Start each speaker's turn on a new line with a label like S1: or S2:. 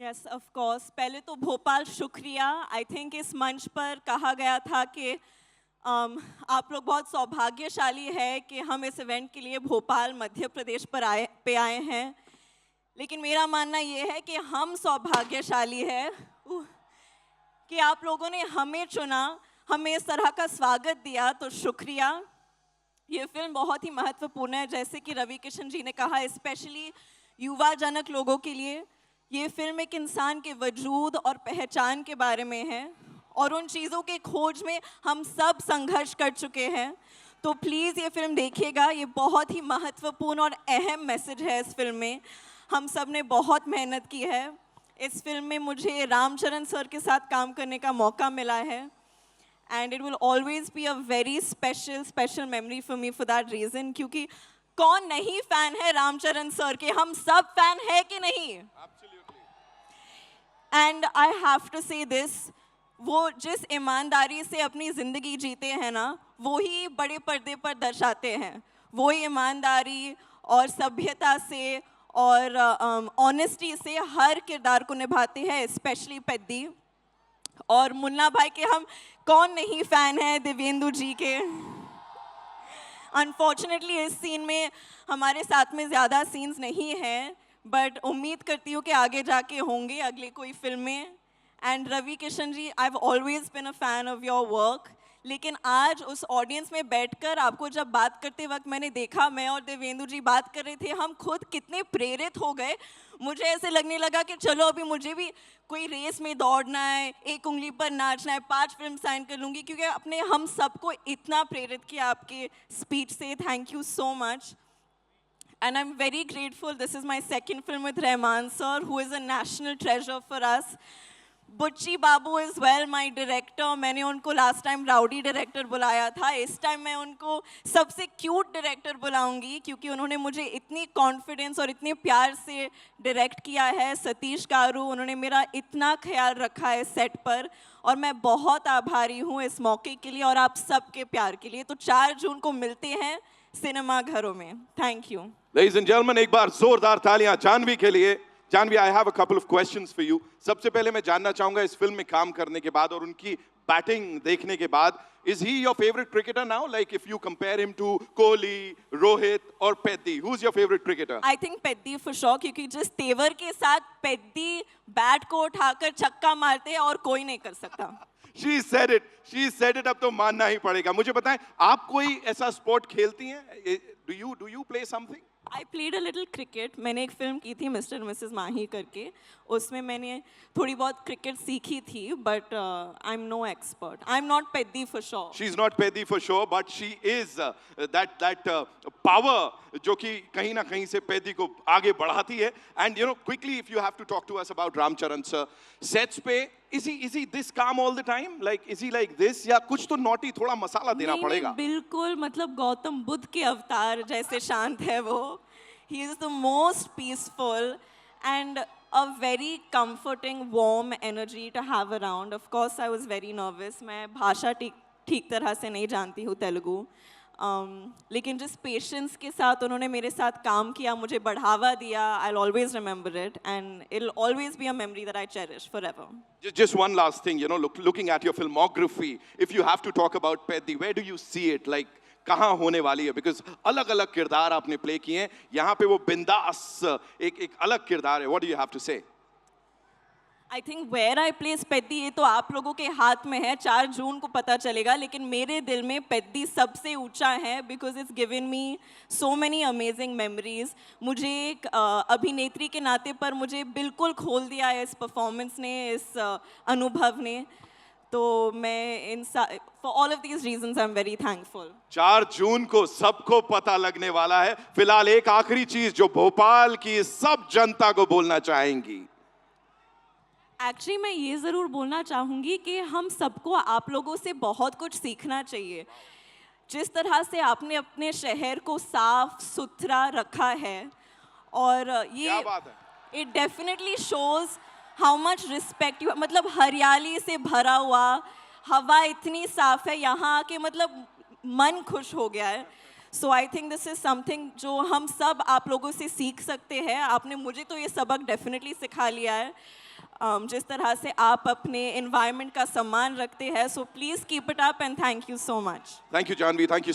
S1: Yes of course, पहले तो भोपाल शुक्रिया। आई थिंक इस मंच पर कहा गया था कि आप लोग बहुत सौभाग्यशाली है कि हम इस इवेंट के लिए भोपाल मध्य प्रदेश पर आए हैं, लेकिन मेरा मानना ये है कि हम सौभाग्यशाली है कि आप लोगों ने हमें चुना, हमें इस तरह का स्वागत दिया, तो शुक्रिया। ये फिल्म बहुत ही महत्वपूर्ण है, जैसे कि रवि किशन जी ने कहा, स्पेशली युवाजनक लोगों के लिए। ये फिल्म एक इंसान के वजूद और पहचान के बारे में है, और उन चीज़ों के खोज में हम सब संघर्ष कर चुके हैं। तो प्लीज़ ये फिल्म देखिएगा, ये बहुत ही महत्वपूर्ण और अहम मैसेज है इस फिल्म में। हम सब ने बहुत मेहनत की है। इस फिल्म में मुझे रामचरण सर के साथ काम करने का मौका मिला है, and it will always be a very special memory for me for that reason. क्योंकि कौन नहीं फैन है रामचरण सर के? हम सब फैन है कि नहीं? एंड आई हैव टू से दिस, वो जिस ईमानदारी से अपनी ज़िंदगी जीते हैं ना, वो ही बड़े पर्दे पर दर्शाते हैं। वो ही ईमानदारी और सभ्यता से और ऑनेस्टी से हर किरदार को निभाते हैं, स्पेशली पेद्दी। और मुन्ना भाई के हम कौन नहीं फ़ैन है, देवेंदु जी के। अनफॉर्चुनेटली इस सीन में हमारे साथ में ज़्यादा सीन्स नहीं हैं, बट उम्मीद करती हूँ कि आगे जाके होंगे अगले कोई फिल्म में। And Ravi Kishan ji, I have always been a fan of your work, लेकिन आज उस ऑडियंस में बैठकर आपको जब बात करते वक्त मैंने देखा, मैं और देवेंदु जी बात कर रहे थे, हम खुद कितने प्रेरित हो गए। मुझे ऐसे लगने लगा कि चलो अभी मुझे भी कोई रेस में दौड़ना है, एक उंगली पर नाचना है, 5 फिल्म साइन कर लूँगी, क्योंकि आपने हम सबको इतना प्रेरित किया आपके स्पीच से। Thank you so much. And I'm very grateful. This is my second film with Rahman sir, who is a national treasure for us. बुच्ची बाबू इज़ वेल माई डायरेक्टर। मैंने उनको लास्ट टाइम राउडी डायरेक्टर बुलाया था, इस time मैं उनको सबसे cute director बुलाऊंगी, क्योंकि उन्होंने मुझे इतनी कॉन्फिडेंस और इतने प्यार से डायरेक्ट किया है। सतीश गारू, उन्होंने मेरा इतना ख्याल रखा है सेट पर, और मैं बहुत आभारी हूँ इस मौके के लिए और आप सबके प्यार के लिए। तो 4 जून को मिलते हैं सिनेमा घरों में। Thank you.
S2: Ladies and gentlemen, एक बार जोरदार तालियां जानवी के लिए। Janvi, I have a couple of questions for you. सबसे पहले मैं जानना चाहूंगा, इस फिल्म में काम करने के बाद और उनकी बैटिंग देखने के बाद, is he your favorite cricketer now? Like if you compare him to Kohli, Rohit or Peddi, who's your favorite cricketer?
S1: I think Peddi for sure, क्योंकि जिस तेवर के साथ पेद्दी बैट को उठाकर छक्का मारते हैं और कोई नहीं कर सकता।
S2: She said it. She said it. अब तो मानना ही पड़ेगा। मुझे बताएं, आप कोई ऐसा स्पोर्ट खेलती हैं? Do you play something?
S1: I played a little cricket. मैंने एक फिल्म की थी मिस्टर मिसेस माही करके, उसमें मैंने थोड़ी बहुत क्रिकेट सीखी थी, but I am no expert. I am not petty for sure.
S2: She's not Peddi for sure, but she is that power जो कि कहीं ना कहीं से पेदी को आगे बढ़ाती है। And you know, quickly, if you have to talk to us about Ramcharan sir, sets पे is he this calm all the time? Like is he like this, या कुछ तो naughty, थोड़ा मसाला देना पड़ेगा?
S1: बिल्कुल, मतलब गौतम बुद्ध के अवतार जैसे शांत है वो। He is the most peaceful and a very comforting, warm energy to have around. Of course, I was very nervous. मैं भाषा ठीक तरह से नहीं जानती हूँ तेलुगु, लेकिन जिस पेशेंस के साथ उन्होंने मेरे साथ काम किया, मुझे बढ़ावा दिया, I'll always remember it, and it'll always be a memory that I cherish forever.
S2: Just one last thing, you know, looking at your filmography, if you have to talk about Peddi, where do you see it? Like कहाँ होने वाली है? Because अलग अलग किरदार आपने play किए हैं, यहाँ पे वो बिंदास एक अलग किरदार है। What do you have to say?
S1: I think where I place Peddi, ये तो आप लोगों के हाथ में है, 4 जून को पता चलेगा, लेकिन मेरे दिल में पेद्दी सबसे ऊंचा है, because it's given me so many amazing memories. मुझे एक अभिनेत्री के नाते पर मुझे बिल्कुल खोल दिया है इस परफॉर्मेंस ने, इस अनुभव ने। तो मैं for all of these reasons I'm very thankful.
S2: 4 जून को सबको पता लगने वाला है। फिलहाल एक आखिरी चीज जो भोपाल की सब जनता को बोलना चाहेंगी।
S1: एक्चुअली मैं ये ज़रूर बोलना चाहूँगी कि हम सबको आप लोगों से बहुत कुछ सीखना चाहिए। जिस तरह से आपने अपने शहर को साफ सुथरा रखा है, और ये it definitely shows how much respect you, मतलब हरियाली से भरा हुआ, हवा इतनी साफ है यहाँ आके, मतलब मन खुश हो गया है। So I think this is something जो हम सब आप लोगों से सीख सकते हैं। आपने मुझे तो ये सबक डेफिनेटली सिखा लिया है। जिस तरह से आप अपने environment का सम्मान रखते हैं, so please keep it up and thank you so much.
S2: Thank you, Janvi. Thank you.